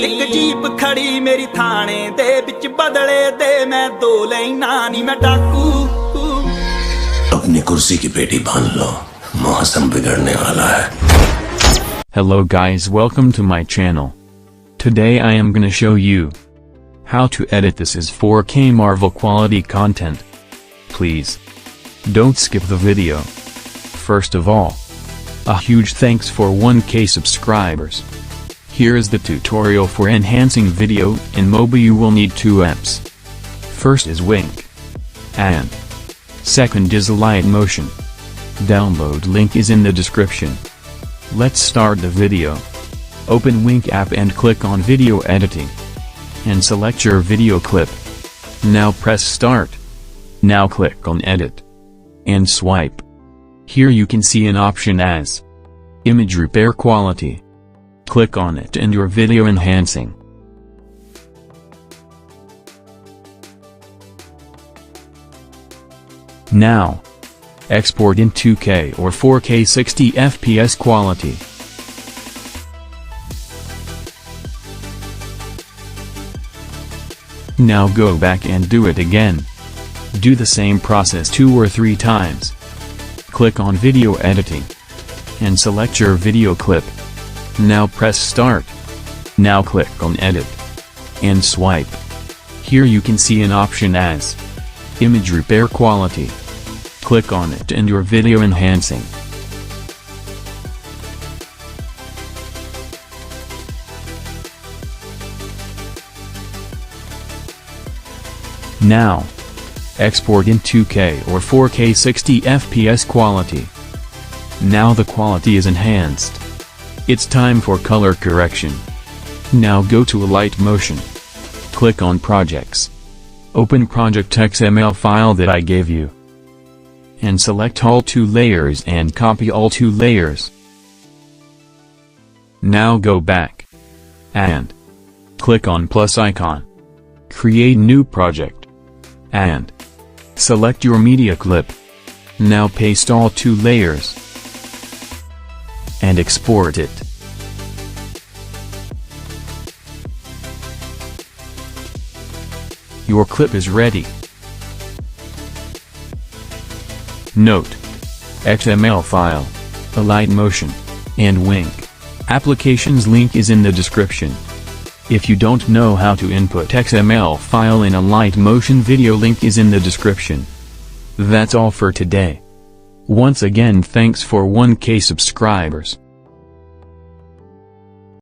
ਇੱਕ ਜੀਪ ਖੜੀ ਮੇਰੀ ਥਾਣੇ ਦੇ ਵਿੱਚ ਬਦਲੇ ਦੇ ਮੈਂ ਦੋ ਲੈਣਾ ਨਹੀਂ ਮੈਂ डाकू अपनी कुर्सी की पेटी बांध लो मौसम बिगड़ने वाला है। Hello guys, welcome to my channel. Today I am gonna show you how to edit this as 4K Marvel quality content. Please don't skip the video. First of all, a huge thanks for 1K subscribers. Here is the tutorial for enhancing video. In mobile you will need two apps. First is Wink, and second is ALIGHT Motion. Download link is in the description. Let's start the video. Open Wink app and click on video editing. And select your video clip. Now press start. Now click on edit. And swipe. Here you can see an option as image repair quality. Click on it and your video enhancing. Now, export in 2K or 4K 60 FPS quality. Now go back and do it again. Do the same process 2 or 3 times. Click on video editing. And select your video clip. Now press start. Now click on edit. And swipe. Here you can see an option as image repair quality. Click on it and your video enhancing. Now, export in 2K or 4K 60 FPS quality. Now the quality is enhanced. It's time for color correction. Now go to ALIGHT Motion. Click on Projects. Open Project XML file that I gave you. And select all 2 layers and copy all 2 layers. Now go back. And click on plus icon. Create new project. And select your media clip. Now paste all 2 layers. And export it. Your clip is ready. Note: XML file, ALIGHT Motion, and Wink applications link is in the description. If you don't know how to input XML file in ALIGHT Motion, video link is in the description. That's all for today. Once again thanks for 1K subscribers.